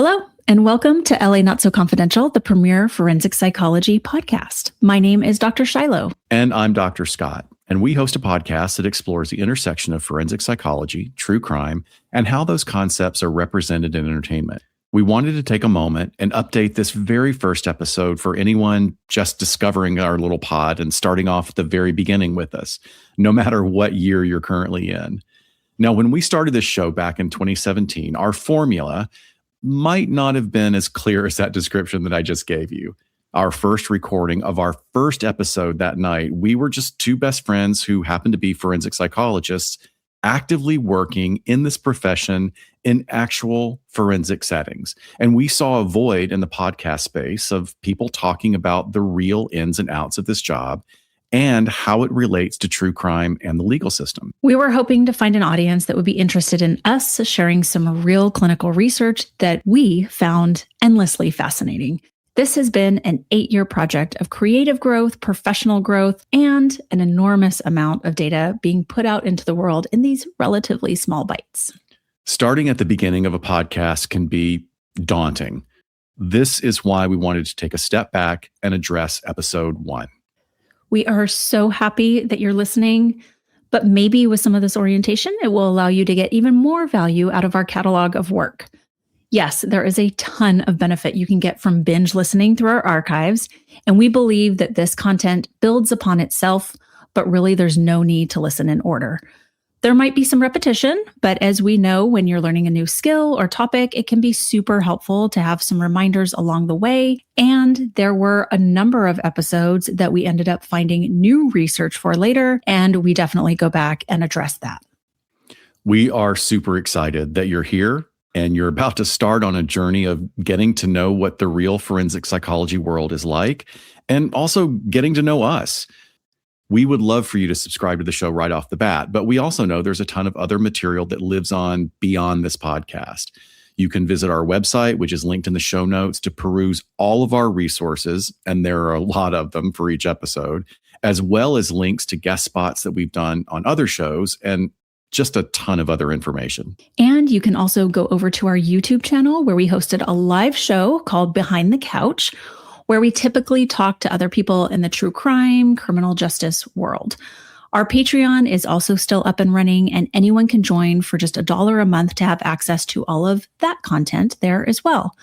Hello, and welcome to LA Not So Confidential, the premier forensic psychology podcast. My name is Dr. Shiloh. And I'm Dr. Scott. And we host a podcast that explores the intersection of forensic psychology, true crime, and how those concepts are represented in entertainment. We wanted to take a moment and update this very first episode for anyone just discovering our little pod and starting off at the very beginning with us, no matter what year you're currently in. Now, when we started this show back in 2017, our formula might not have been as clear as that description that I just gave you. Our first recording of our first episode that night, we were just two best friends who happened to be forensic psychologists actively working in this profession in actual forensic settings. And we saw a void in the podcast space of people talking about the real ins and outs of this job and how it relates to true crime and the legal system. We were hoping to find an audience that would be interested in us sharing some real clinical research that we found endlessly fascinating. This has been an 8-year project of creative growth, professional growth, and an enormous amount of data being put out into the world in these relatively small bites. Starting at the beginning of a podcast can be daunting. This is why we wanted to take a step back and address episode 1. We are so happy that you're listening, but maybe with some of this orientation, it will allow you to get even more value out of our catalog of work. Yes, there is a ton of benefit you can get from binge listening through our archives, and we believe that this content builds upon itself, but really there's no need to listen in order. There might be some repetition, but as we know, when you're learning a new skill or topic, it can be super helpful to have some reminders along the way. And there were a number of episodes that we ended up finding new research for later, and we definitely go back and address that. We are super excited that you're here and you're about to start on a journey of getting to know what the real forensic psychology world is like, and also getting to know us. We would love for you to subscribe to the show right off the bat, but we also know there's a ton of other material that lives on beyond this podcast. You can visit our website, which is linked in the show notes, to peruse all of our resources, and there are a lot of them for each episode, as well as links to guest spots that we've done on other shows and just a ton of other information. And you can also go over to our YouTube channel where we hosted a live show called Behind the Couch, where we typically talk to other people in the true crime, criminal justice world. Our Patreon is also still up and running, and anyone can join for just $1 a month to have access to all of that content there as well.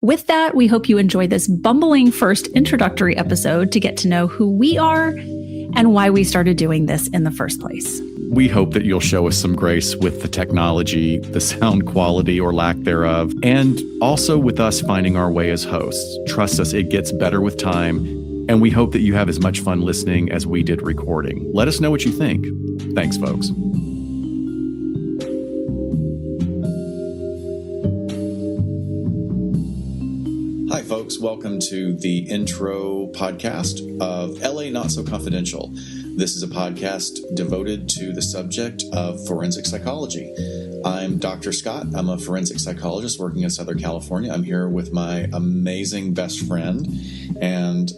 With that, we hope you enjoy this bumbling first introductory episode to get to know who we are and why we started doing this in the first place. We hope that you'll show us some grace with the technology, the sound quality or lack thereof, and also with us finding our way as hosts. Trust us, it gets better with time, and we hope that you have as much fun listening as we did recording. Let us know what you think. Thanks, folks. Hi, folks. Welcome to the intro podcast of LA Not So Confidential. This is a podcast devoted to the subject of forensic psychology. I'm Dr. Scott. I'm a forensic psychologist working in Southern California. I'm here with my amazing best friend and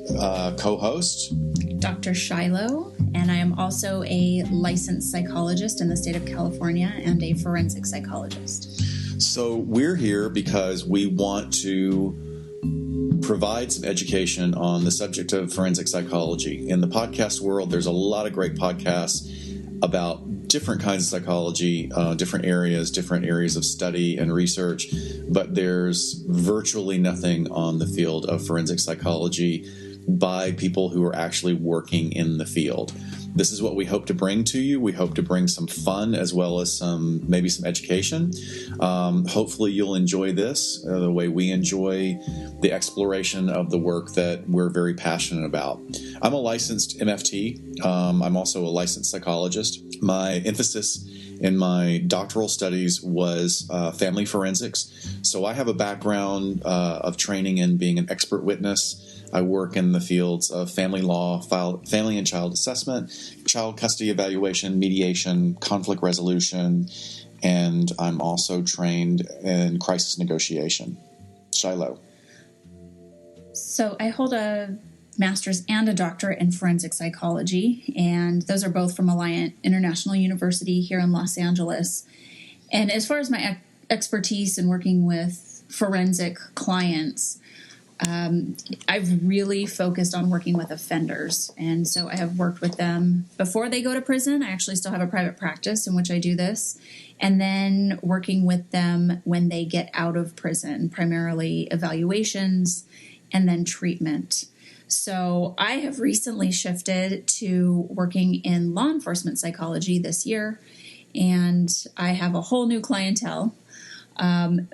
co-host, Dr. Shiloh, and I am also a licensed psychologist in the state of California and a forensic psychologist. So we're here because we want to provide some education on the subject of forensic psychology. In the podcast world, there's a lot of great podcasts about different kinds of psychology, different areas of study and research, but there's virtually nothing on the field of forensic psychology by people who are actually working in the field. This is what we hope to bring to you. We hope to bring some fun as well as maybe some education. Hopefully you'll enjoy this the way we enjoy the exploration of the work that we're very passionate about. I'm a licensed MFT. I'm also a licensed psychologist. My emphasis in my doctoral studies was family forensics. So I have a background of training in being an expert witness. I work in the fields of family law, family and child assessment, child custody evaluation, mediation, conflict resolution, and I'm also trained in crisis negotiation. Shiloh. So I hold a master's and a doctorate in forensic psychology, and those are both from Alliant International University here in Los Angeles. And as far as my expertise in working with forensic clients, I've really focused on working with offenders. And so I have worked with them before they go to prison. I actually still have a private practice in which I do this. And then working with them when they get out of prison, primarily evaluations and then treatment. So I have recently shifted to working in law enforcement psychology this year, and I have a whole new clientele.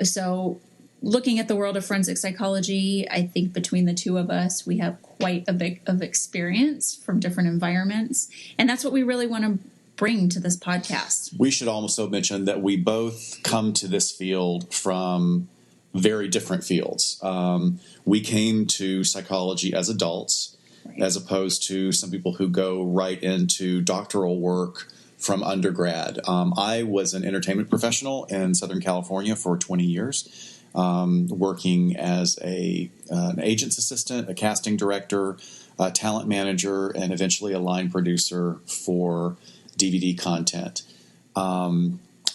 So looking at the world of forensic psychology, I think between the two of us, we have quite a bit of experience from different environments. And that's what we really want to bring to this podcast. We should also mention that we both come to this field from very different fields. We came to psychology as adults, right, as opposed to some people who go right into doctoral work from undergrad. I was an entertainment professional in Southern California for 20 years. Working as an agent's assistant, a casting director, a talent manager, and eventually a line producer for DVD content.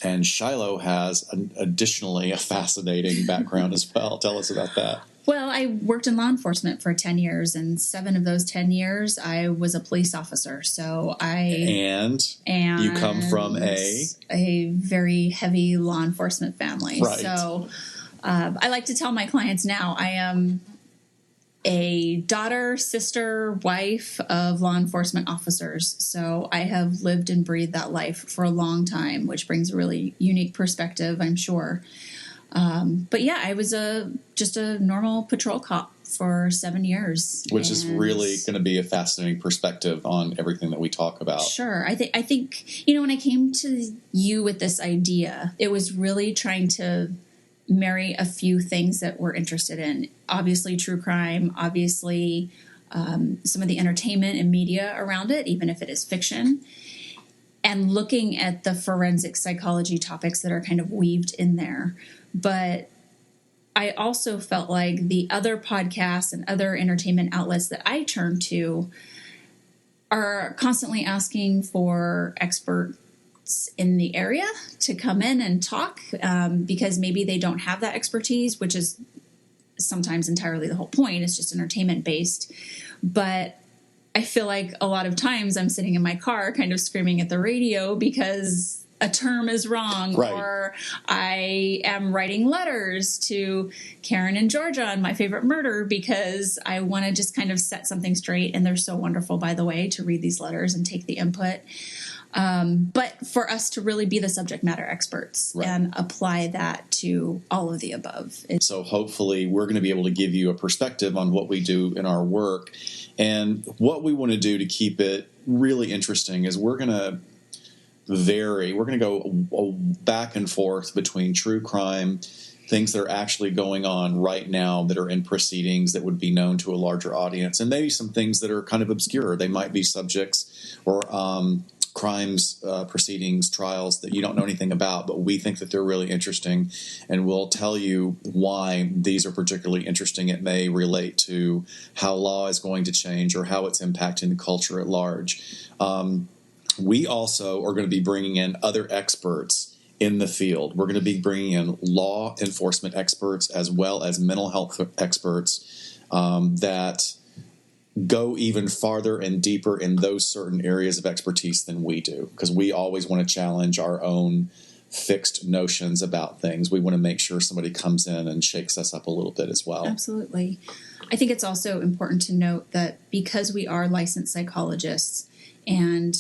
And Shiloh has additionally a fascinating background as well. Tell us about that. Well, I worked in law enforcement for 10 years, and 7 of those 10 years I was a police officer. So And you come from a very heavy law enforcement family. Right. So I like to tell my clients now I am a daughter, sister, wife of law enforcement officers. So I have lived and breathed that life for a long time, which brings a really unique perspective, I'm sure. But yeah, I was just a normal patrol cop for 7 years. Which is really going to be a fascinating perspective on everything that we talk about. Sure. I think, when I came to you with this idea, it was really trying to marry a few things that we're interested in. Obviously, true crime, obviously, some of the entertainment and media around it, even if it is fiction, and looking at the forensic psychology topics that are kind of weaved in there. But I also felt like the other podcasts and other entertainment outlets that I turn to are constantly asking for experts in the area to come in and talk because maybe they don't have that expertise, which is sometimes entirely the whole point. It's just entertainment based. But I feel like a lot of times I'm sitting in my car kind of screaming at the radio because a term is wrong, right, or I am writing letters to Karen and Georgia on My Favorite Murder because I want to just kind of set something straight. And they're so wonderful, by the way, to read these letters and take the input. But for us to really be the subject matter experts, right, and apply that to all of the above. So hopefully we're going to be able to give you a perspective on what we do in our work. And what we want to do to keep it really interesting is we're going to go back and forth between true crime, things that are actually going on right now that are in proceedings that would be known to a larger audience, and maybe some things that are kind of obscure. They might be subjects or crimes, proceedings, trials that you don't know anything about, but we think that they're really interesting, and we'll tell you why these are particularly interesting. It may relate to how law is going to change or how it's impacting the culture at large. We also are going to be bringing in other experts in the field. We're going to be bringing in law enforcement experts as well as mental health experts that go even farther and deeper in those certain areas of expertise than we do, because we always want to challenge our own fixed notions about things. We want to make sure somebody comes in and shakes us up a little bit as well. Absolutely. I think it's also important to note that because we are licensed psychologists and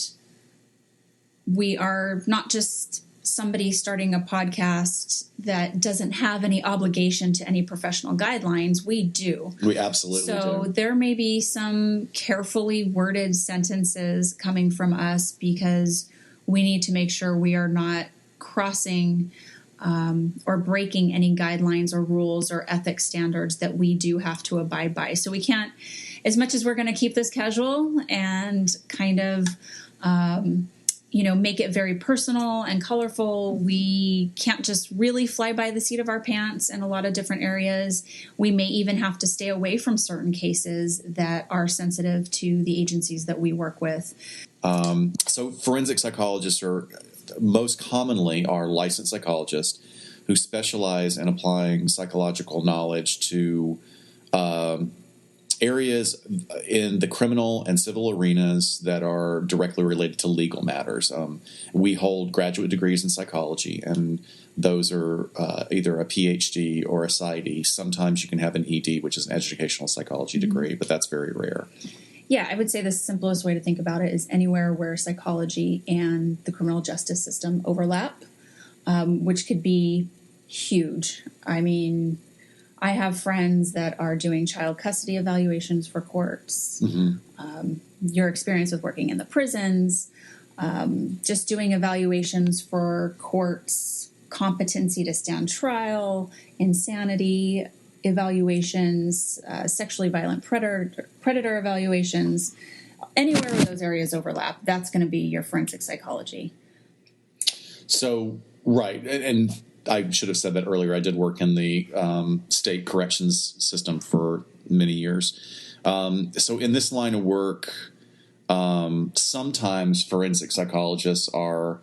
we are not just somebody starting a podcast that doesn't have any obligation to any professional guidelines, we do. We absolutely do. So there may be some carefully worded sentences coming from us because we need to make sure we are not crossing or breaking any guidelines or rules or ethics standards that we do have to abide by. So we can't, as much as we're going to keep this casual and kind of make it very personal and colorful, we can't just really fly by the seat of our pants in a lot of different areas. We may even have to stay away from certain cases that are sensitive to the agencies that we work with. So forensic psychologists are most commonly licensed psychologists who specialize in applying psychological knowledge to areas in the criminal and civil arenas that are directly related to legal matters. We hold graduate degrees in psychology, and those are either a PhD or a PsyD. Sometimes you can have an ED, which is an educational psychology degree, but that's very rare. Yeah, I would say the simplest way to think about it is anywhere where psychology and the criminal justice system overlap, which could be huge. I mean, I have friends that are doing child custody evaluations for courts. Your experience with working in the prisons, just doing evaluations for courts, competency to stand trial, insanity evaluations, sexually violent predator evaluations. Anywhere where those areas overlap, that's going to be your forensic psychology. So, right. And I should have said that earlier. I did work in the state corrections system for many years. So in this line of work, sometimes forensic psychologists are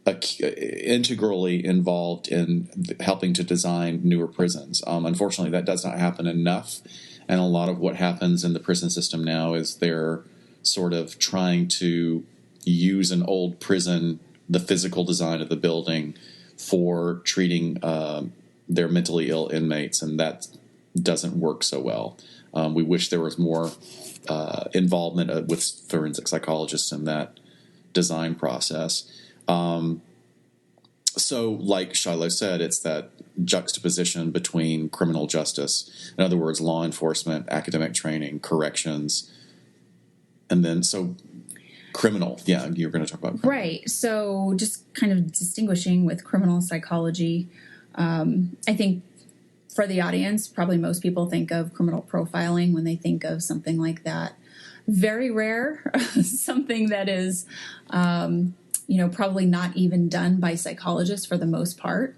integrally involved in helping to design newer prisons. Unfortunately, that does not happen enough. And a lot of what happens in the prison system now is they're sort of trying to use an old prison, the physical design of the building, for treating their mentally ill inmates, and that doesn't work so well. We wish there was more involvement with forensic psychologists in that design process. So, like Shiloh said, it's that juxtaposition between criminal justice, in other words, law enforcement, academic training, corrections, and then criminal. Yeah, you're going to talk about criminal. Right. So just kind of distinguishing with criminal psychology, I think for the audience, probably most people think of criminal profiling when they think of something like that. Very rare, something that is, probably not even done by psychologists for the most part.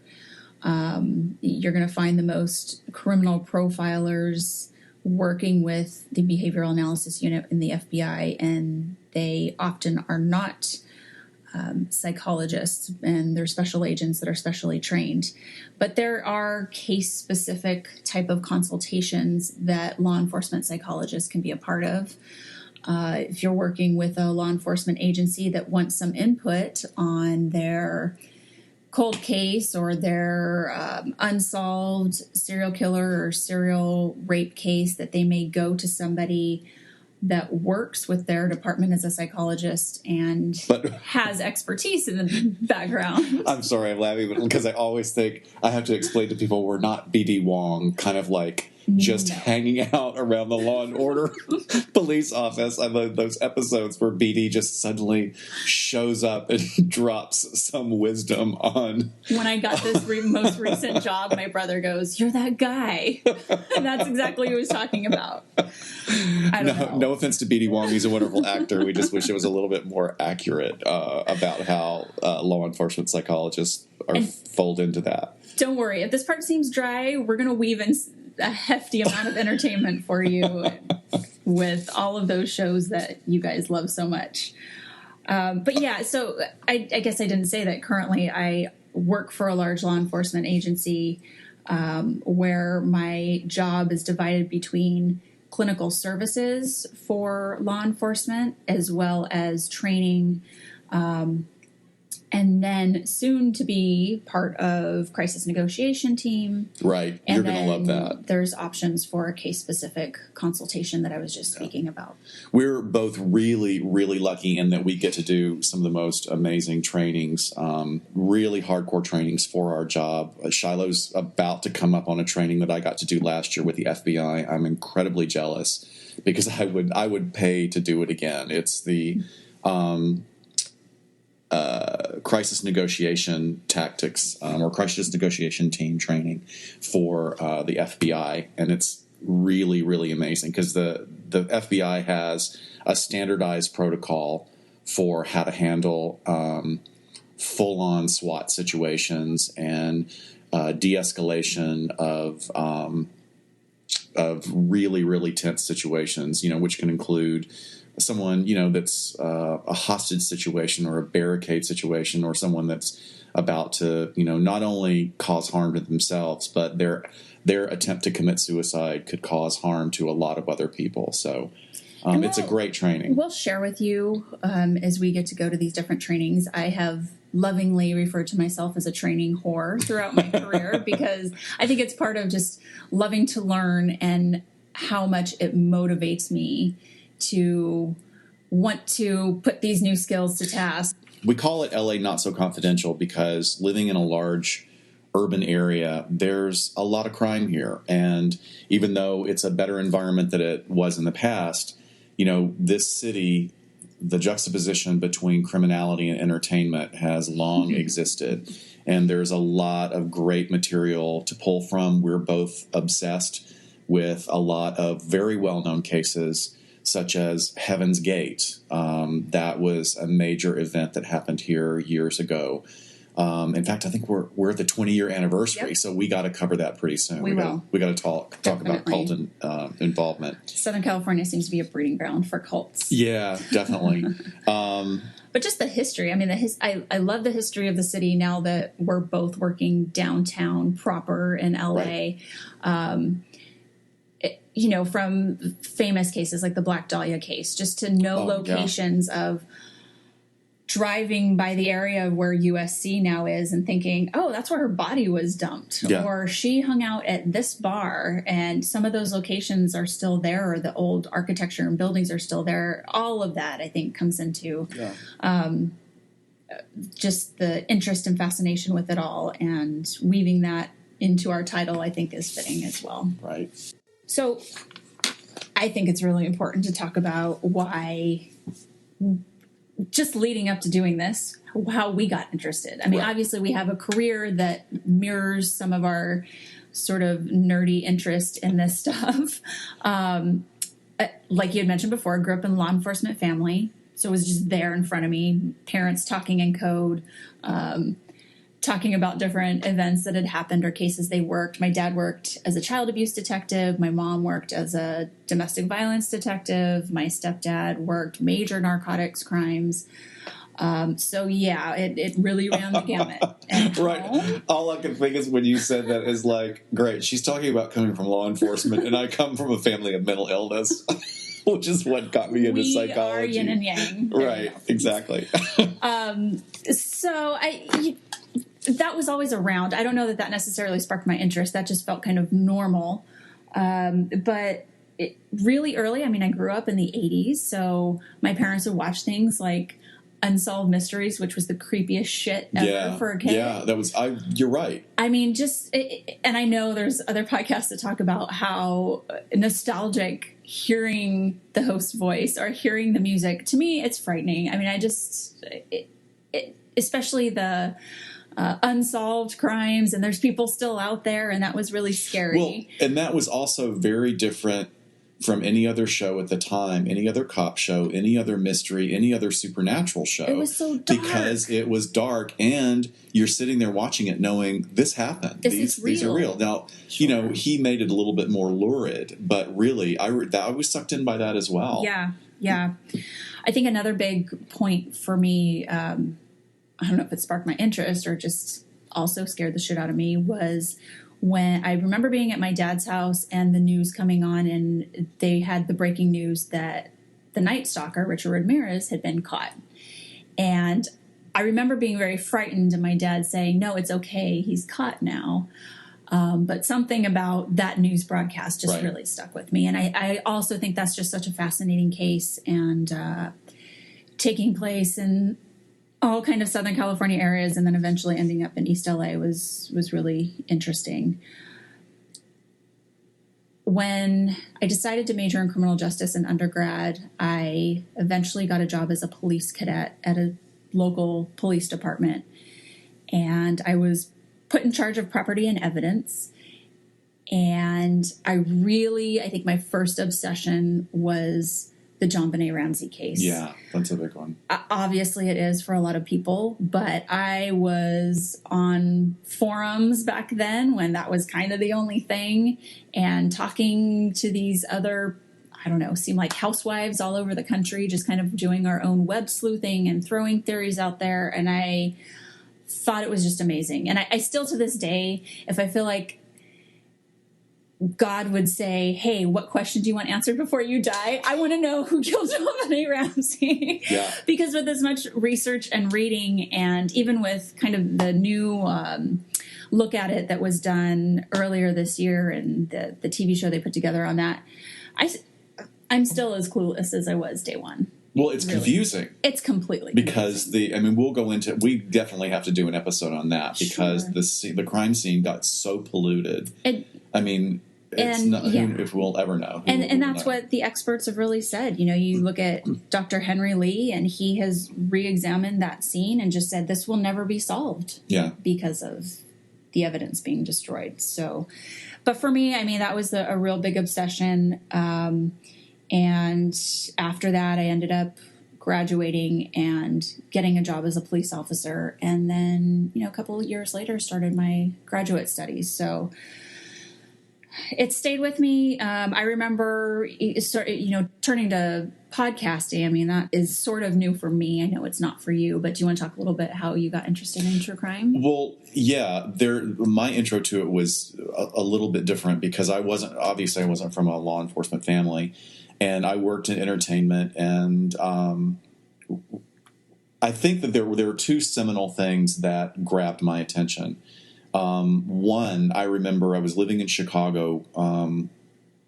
You're going to find the most criminal profilers working with the behavioral analysis unit in the FBI, and they often are not psychologists, and they're special agents that are specially trained. But there are case-specific type of consultations that law enforcement psychologists can be a part of. If you're working with a law enforcement agency that wants some input on their cold case or their unsolved serial killer or serial rape case, that they may go to somebody that works with their department as a psychologist and has expertise in the background. I'm sorry, I'm laughing because I always think I have to explain to people we're not BD Wong, kind of like just hanging out around the Law and Order police office. I love those episodes where BD just suddenly shows up and drops some wisdom on. When I got this most recent job, my brother goes, "You're that guy." And that's exactly what he was talking about. I don't know. No offense to BD Wong. He's a wonderful actor. We just wish it was a little bit more accurate about how law enforcement psychologists are fold into that. Don't worry. If this part seems dry, we're going to weave in a hefty amount of entertainment for you with all of those shows that you guys love so much. But yeah, so I guess I didn't say that currently I work for a large law enforcement agency where my job is divided between clinical services for law enforcement as well as training, and then soon to be part of crisis negotiation team. Right. You're going to love that. There's options for a case-specific consultation that I was just speaking about. We're both really, really lucky in that we get to do some of the most amazing trainings, really hardcore trainings for our job. Shiloh's about to come up on a training that I got to do last year with the FBI. I'm incredibly jealous because I would pay to do it again. It's the crisis negotiation tactics or crisis negotiation team training for the FBI, and it's really, really amazing because the FBI has a standardized protocol for how to handle full-on SWAT situations and de-escalation of really, really tense situations, which can include someone, that's a hostage situation or a barricade situation, or someone that's about to, not only cause harm to themselves, but their attempt to commit suicide could cause harm to a lot of other people. So it's a great training. We'll share with you as we get to go to these different trainings. I have lovingly referred to myself as a training whore throughout my career because I think it's part of just loving to learn and how much it motivates me to want to put these new skills to task. We call it LA Not So Confidential because living in a large urban area, there's a lot of crime here. And even though it's a better environment than it was in the past, this city, the juxtaposition between criminality and entertainment has long existed. And there's a lot of great material to pull from. We're both obsessed with a lot of very well-known cases, such as Heaven's Gate. That was a major event that happened here years ago. In fact, I think we're at the 20-year anniversary, so we got to cover that pretty soon. We got to talk about cult involvement. Southern California seems to be a breeding ground for cults. Yeah, definitely. But just the history. I mean, I love the history of the city now that we're both working downtown proper in LA. Right. From famous cases like the Black Dahlia case, just to know locations of driving by the area where USC now is and thinking, oh, that's where her body was dumped. Yeah. Or she hung out at this bar, and some of those locations are still there, or the old architecture and buildings are still there. All of that, I think, comes into just the interest and fascination with it all, and weaving that into our title, I think, is fitting as well. Right. So I think it's really important to talk about why, just leading up to doing this, how we got interested. I mean, obviously we have a career that mirrors some of our sort of nerdy interest in this stuff. Like you had mentioned before, I grew up in a law enforcement family. So it was just there in front of me, parents talking in code, talking about different events that had happened or cases they worked. My dad worked as a child abuse detective. My mom worked as a domestic violence detective. My stepdad worked major narcotics crimes. It really ran the gamut. Right. All I can think is when you said that is like, great, she's talking about coming from law enforcement, and I come from a family of mental illness. Which is what got me into psychology. We are yin and yang. Right, exactly. That was always around. I don't know that necessarily sparked my interest. That just felt kind of normal. But really early, I mean, I grew up in the 80s, so my parents would watch things like Unsolved Mysteries, which was the creepiest shit ever for a kid. Yeah, you're right. I mean, and I know there's other podcasts that talk about how nostalgic hearing the host voice or hearing the music, to me, it's frightening. I mean, especially the unsolved crimes, and there's people still out there, and that was really scary. Well, and that was also very different from any other show at the time, any other cop show, any other mystery, any other supernatural show. It was so dark. Because it was dark, and you're sitting there watching it knowing this happened. These are real. Now, sure. He made it a little bit more lurid, but really, I was sucked in by that as well. Yeah. I think another big point for me, I don't know if it sparked my interest or just also scared the shit out of me, was when I remember being at my dad's house and the news coming on, and they had the breaking news that the Night Stalker, Richard Ramirez, had been caught. And I remember being very frightened, and my dad saying, no, it's okay, he's caught now. But something about that news broadcast just really stuck with me. And I also think that's just such a fascinating case, and taking place in all kind of Southern California areas, and then eventually ending up in East LA was really interesting. When I decided to major in criminal justice in undergrad, I eventually got a job as a police cadet at a local police department. And I was put in charge of property and evidence. And I think my first obsession was the JonBenet Ramsey case. Yeah, that's a big one. Obviously it is for a lot of people, but I was on forums back then when that was kind of the only thing, and talking to these other, I don't know, seem like housewives all over the country, just kind of doing our own web sleuthing and throwing theories out there. And I thought it was just amazing. And I still, to this day, if I feel like God would say, hey, what question do you want answered before you die? I want to know who killed JonBenet Ramsey. Yeah. Because with as much research and reading, and even with kind of the new look at it that was done earlier this year, and the TV show they put together on that, I'm still as clueless as I was day one. Well, it's really confusing. It's completely because confusing. we'll go into. We definitely have to do an episode on that because the crime scene got so polluted. It's not if we'll ever know. And that's what the experts have really said. You look at Dr. Henry Lee, and he has re-examined that scene and just said this will never be solved. Yeah, because of the evidence being destroyed. So, but for me, that was a real big obsession. And after that, I ended up graduating and getting a job as a police officer. And then, a couple of years later, started my graduate studies. So it stayed with me. I remember, turning to podcasting. That is sort of new for me. I know it's not for you, but do you want to talk a little bit how you got interested in true crime? Well, yeah, my intro to it was a little bit different because I wasn't from a law enforcement family. And I worked in entertainment, and I think that there were two seminal things that grabbed my attention. One, I remember I was living in Chicago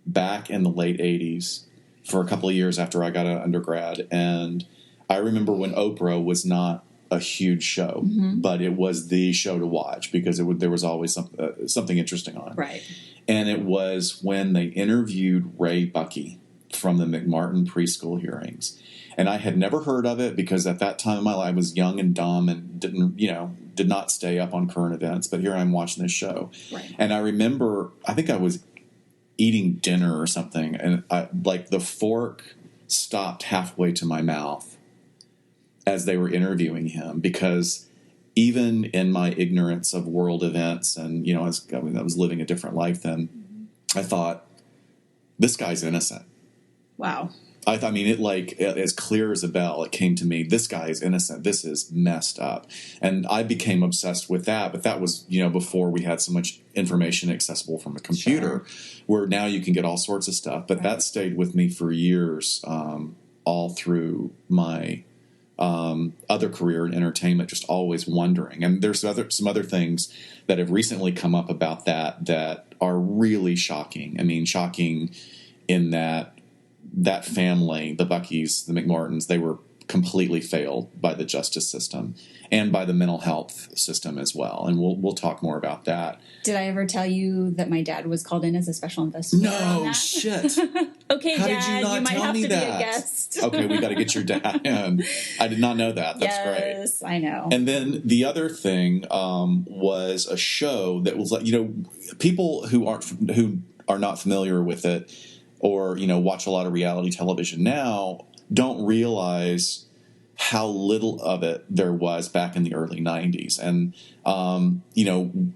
back in the late 80s for a couple of years after I got out of undergrad. And I remember when Oprah was not a huge show, but it was the show to watch because there was always something interesting on it. Right. And it was when they interviewed Ray Buckey from the McMartin preschool hearings. And I had never heard of it because at that time in my life I was young and dumb and did not stay up on current events. But here I'm watching this show. Right. And I remember, I think I was eating dinner or something, and the fork stopped halfway to my mouth as they were interviewing him, because even in my ignorance of world events and, I was living a different life then, I thought, this guy's innocent. Wow. As clear as a bell, it came to me, this guy is innocent. This is messed up. And I became obsessed with that. But that was, before we had so much information accessible from a computer, where now you can get all sorts of stuff. But that stayed with me for years, all through my other career in entertainment, just always wondering. And there's some other things that have recently come up about that are really shocking. Shocking in that family, the Buckys, the McMartins, they were completely failed by the justice system and by the mental health system as well. And we'll talk more about that. Did I ever tell you that my dad was called in as a special investigator? No, shit. Okay, How Dad, did you not might tell have me to that? be a guest. Okay, we got to get your dad in. I did not know that. That's great. Yes, I know. And then the other thing was a show that was people who are not familiar with it, or watch a lot of reality television now, don't realize how little of it there was back in the early 90s. And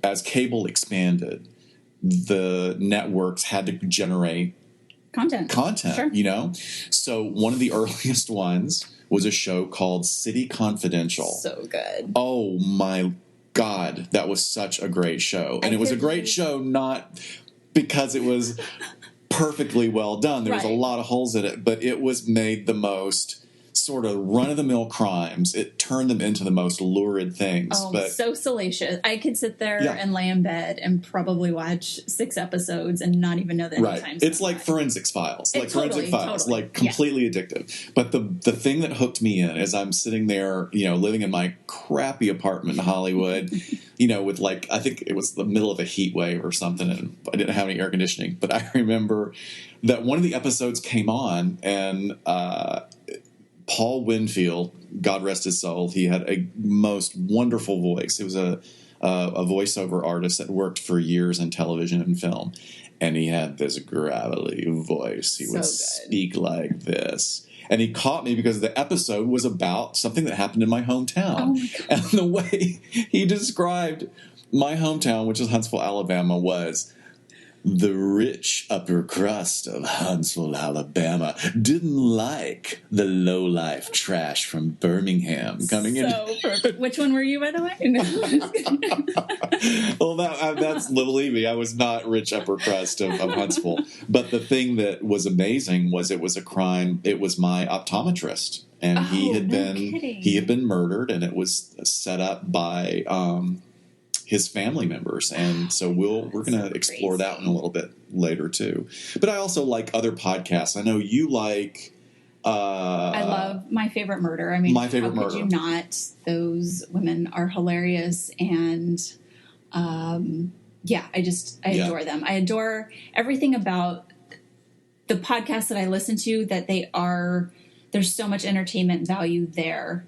as cable expanded, the networks had to generate content, sure. So one of the earliest ones was a show called City Confidential. So good. Oh my God, that was such a great show. And it was a great show not because it was perfectly well done. There was a lot of holes in it, but it was made the most sort of run-of-the-mill crimes. It turned them into the most lurid things. Oh, so salacious. I could sit there and lay in bed and probably watch 6 episodes and not even know that any time's It's like by. Forensics Files. Forensic Files. Totally. Like completely addictive. But the thing that hooked me in is I'm sitting there, living in my crappy apartment in Hollywood, with I think it was the middle of a heat wave or something, and I didn't have any air conditioning. But I remember that one of the episodes came on, and Paul Winfield, God rest his soul, he had a most wonderful voice. He was a voiceover artist that worked for years in television and film. And he had this gravelly voice. He would speak like this. And he caught me because the episode was about something that happened in my hometown. Oh my God. And the way he described my hometown, which is Huntsville, Alabama, was The rich upper crust of Huntsville, Alabama didn't like the low-life trash from Birmingham coming in. So perfect. Which one were you, by the way? Well, that's Little Evie. I was not rich upper crust of Huntsville. But the thing that was amazing was it was a crime. It was my optometrist, and he had been murdered, and it was set up by his family members, and so we're going to explore that one a little bit later too. But I also like other podcasts. I know you like. I love My Favorite Murder. I mean, My Favorite Murder. Could you not? Those women are hilarious, and I adore them. I adore everything about the podcasts that I listen to. That there's so much entertainment value there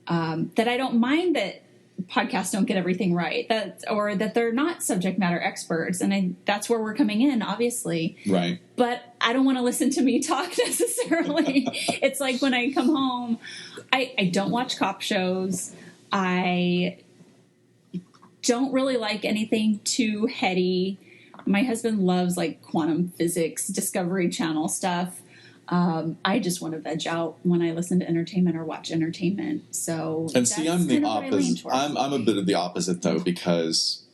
that I don't mind that podcasts don't get everything right, or that they're not subject matter experts, and that's where we're coming in, obviously. Right. But I don't want to listen to me talk necessarily. It's like when I come home, I don't watch cop shows. I don't really like anything too heady. My husband loves like quantum physics, Discovery Channel stuff. I just want to veg out when I listen to entertainment or watch entertainment. So, and see, I'm the opposite. I'm a bit of the opposite though, because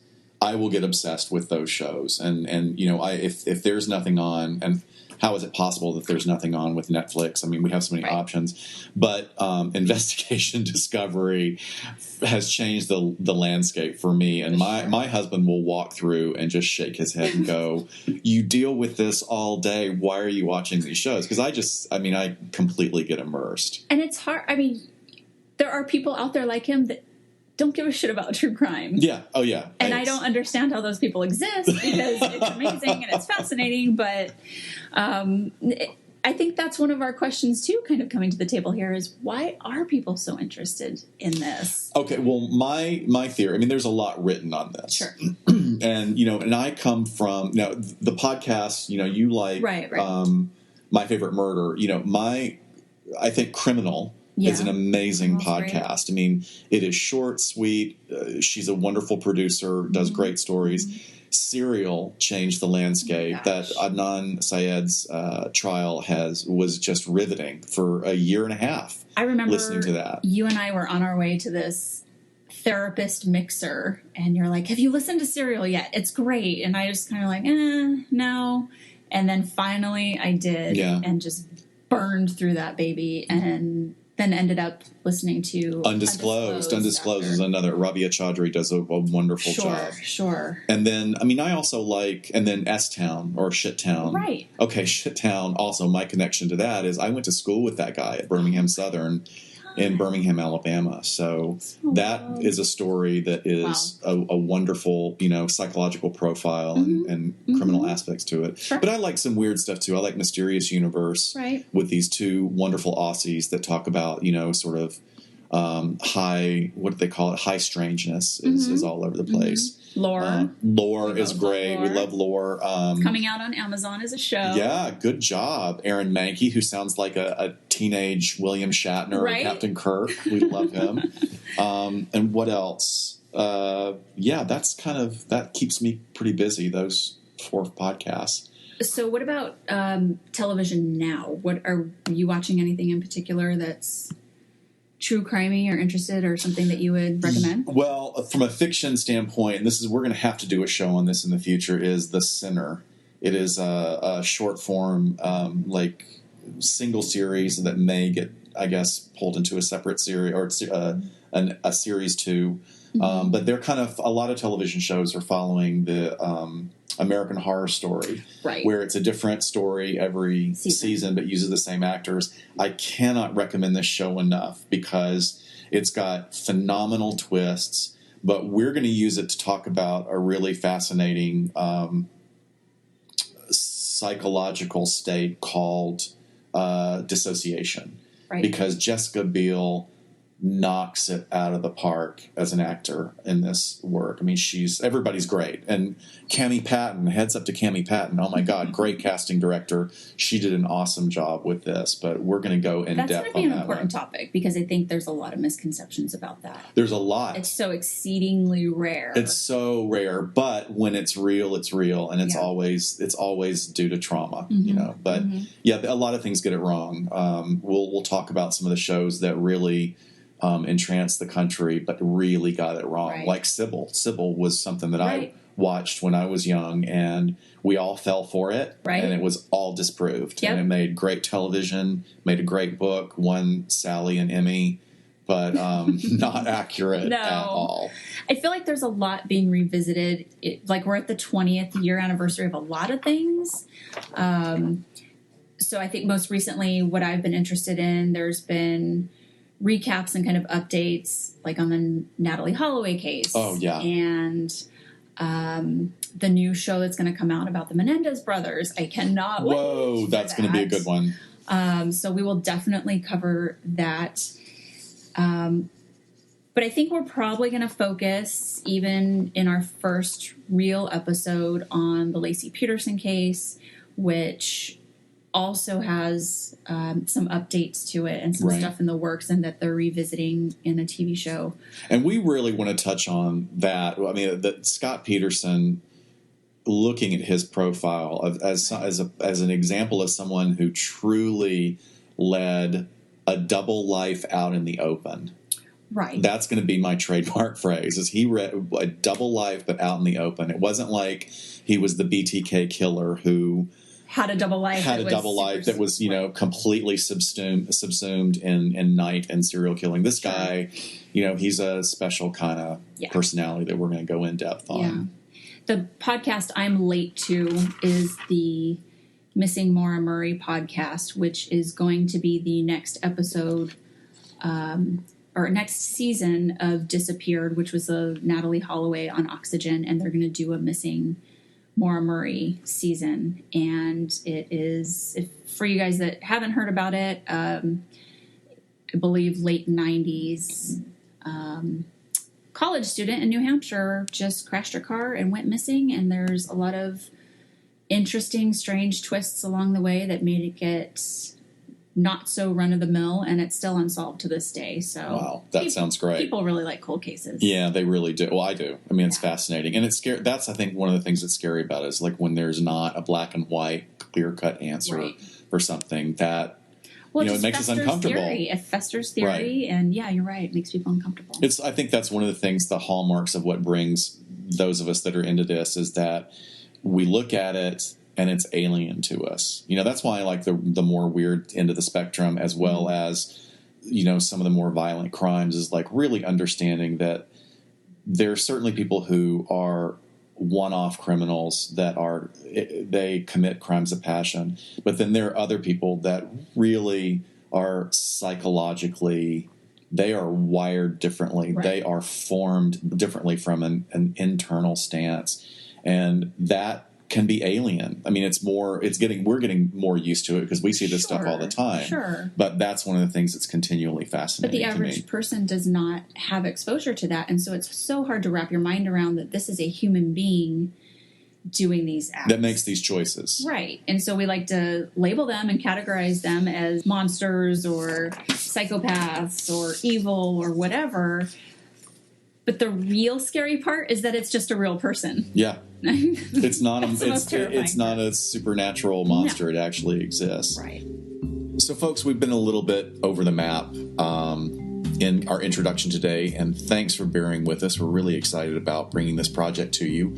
I will get obsessed with those shows, and if there's nothing on, and how is it possible that there's nothing on with Netflix? I mean, we have so many options, but Investigation Discovery has changed the landscape for me. And my husband will walk through and just shake his head and go, "You deal with this all day. Why are you watching these shows?" Because I completely get immersed. And it's hard. I mean, there are people out there like him that don't give a shit about true crime. Yeah. Oh, yeah. And I don't understand how those people exist, because it's amazing and it's fascinating. But I think that's one of our questions, too, kind of coming to the table here, is why are people so interested in this? Okay. Well, my theory, I mean, there's a lot written on this. Sure. And, and I come from, the podcast, you like right. My Favorite Murder, I think Criminal is an amazing podcast. Great. I mean, it is short, sweet. She's a wonderful producer, does great stories. Mm-hmm. Serial changed the landscape. That Adnan Syed's trial was just riveting for a year and a half. I remember listening to that. You and I were on our way to this therapist mixer, and you're like, "Have you listened to Serial yet? It's great." And I just kind of like, no. And then finally I did, and just burned through that baby, and then ended up listening to Undisclosed is another. Rabia Chaudhry does a wonderful job. Sure. And then, I also like, and then S-Town or Shit-Town. Right. Okay, Shit-Town. Also, my connection to that is I went to school with that guy at Birmingham Southern in Birmingham, Alabama. So that is a story that is a wonderful, psychological profile and criminal aspects to it. Sure. But I like some weird stuff too. I like Mysterious Universe with these two wonderful Aussies that talk about, sort of high, what do they call it? High strangeness is all over the place. Lore is great. We love Lore. Coming out on Amazon as a show. Yeah, good job. Aaron Mahnke, who sounds like a teenage William Shatner or Captain Kirk. We love him. And what else? That's that keeps me pretty busy, those 4 podcasts. So what about television now? What are you watching? Anything in particular that's true crimey or interested, or something that you would recommend? Well, from a fiction standpoint, and we're going to have to do a show on this in the future, is The Sinner. It is a short form, single series that may get, I guess, pulled into a separate series or a series 2. But they're kind of, a lot of television shows are following the American Horror Story, where it's a different story every season but uses the same actors. I cannot recommend this show enough because it's got phenomenal twists, but we're going to use it to talk about a really fascinating psychological state called dissociation. Because Jessica Biel knocks it out of the park as an actor in this work. I mean, everybody's great. And Cami Patton, heads up to Cami Patton. Oh my God, great casting director. She did an awesome job with this, but we're going to go in That's depth going to be on an that important one. topic because I think there's a lot of misconceptions about that. There's a lot. It's so exceedingly rare. It's so rare, but when it's real, and it's always due to trauma, you know. But yeah, a lot of things get it wrong. We'll talk about some of the shows that really entranced the country, but really got it wrong. Right. Like Sybil. Sybil was something that Right. I watched when I was young, and we all fell for it, Right. and it was all disproved. Yep. And it made great television, made a great book, won Sally an Emmy, but not accurate No. at all. I feel like there's a lot being revisited. Like we're at the 20th year anniversary of a lot of things. So I think most recently what I've been interested in, there's been recaps and kind of updates like on the Natalie Holloway case. Oh, yeah. And the new show that's going to come out about the Menendez brothers. I cannot wait. Whoa, for that's going to be a that. good one. So we will definitely cover that. But I think we're probably going to focus, even in our first real episode, on the Laci Peterson case, which also has some updates to it and some Right. stuff in the works, and that they're revisiting in a TV show. And we really want to touch on that. I mean, that Scott Peterson, looking at his profile as an example of someone who truly led a double life out in the open. Right. That's going to be my trademark phrase. Is he read a double life but out in the open? It wasn't like he was the BTK killer who had a double life. that was completely subsumed in night and serial killing. This guy, he's a special kind of personality that we're going to go in depth on. Yeah. The podcast I'm late to is the Missing Maura Murray podcast, which is going to be the next episode or next season of Disappeared, which was a Natalie Holloway on Oxygen, and they're going to do a Missing Maura Murray season. And it is, for you guys that haven't heard about it, I believe late 90s, college student in New Hampshire just crashed her car and went missing. And there's a lot of interesting, strange twists along the way that made it get not so run of the mill, and it's still unsolved to this day. So wow, that sounds great. People really like cold cases. Yeah, they really do. Well, I do. I mean, it's fascinating, and it's scary. That's, I think, one of the things that's scary about it is like when there's not a black and white, clear cut answer for something that. Well, it makes us uncomfortable. It festers theory, and yeah, you're right. It makes people uncomfortable. I think that's one of the things, the hallmarks of what brings those of us that are into this is that we look at it and it's alien to us. That's why I like the more weird end of the spectrum, as well as, some of the more violent crimes, is like really understanding that there are certainly people who are one-off criminals they commit crimes of passion, but then there are other people that really are psychologically, they are wired differently. Right. They are formed differently from an internal stance, and that can be alien. I mean, we're getting more used to it because we see this stuff all the time. Sure. But that's one of the things that's continually But fascinating the to me. average person does not have exposure to that. And so it's so hard to wrap your mind around that this is a human being doing these acts. That makes these choices. Right. And so we like to label them and categorize them as monsters or psychopaths or evil or whatever. But the real scary part is that it's just a real person. Yeah. It's not That's the most terrifying it's not a supernatural monster. It actually exists. Right. So, folks, we've been a little bit over the map in our introduction today, and thanks for bearing with us. We're really excited about bringing this project to you.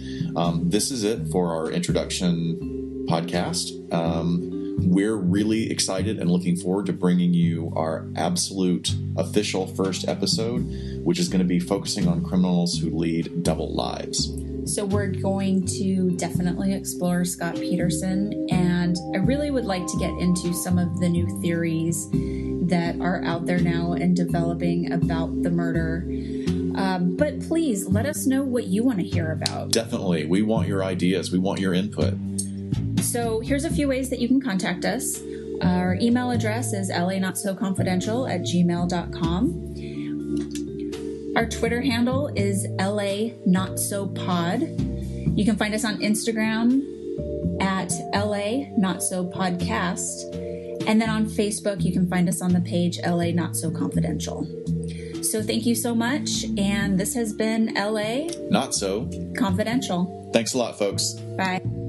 This is it for our introduction podcast. We're really excited and looking forward to bringing you our absolute official first episode, which is going to be focusing on criminals who lead double lives. So we're going to definitely explore Scott Peterson, and I really would like to get into some of the new theories that are out there now and developing about the murder. But please let us know what you want to hear about. Definitely. We want your ideas. We want your input. So here's a few ways that you can contact us. Our email address is lanotssoconfidential@gmail.com. Our Twitter handle is LA Not So Pod. You can find us on Instagram at LA Not So Podcast. And then on Facebook, you can find us on the page LA Not So Confidential. So thank you so much. And this has been LA Not So Confidential. Thanks a lot, folks. Bye.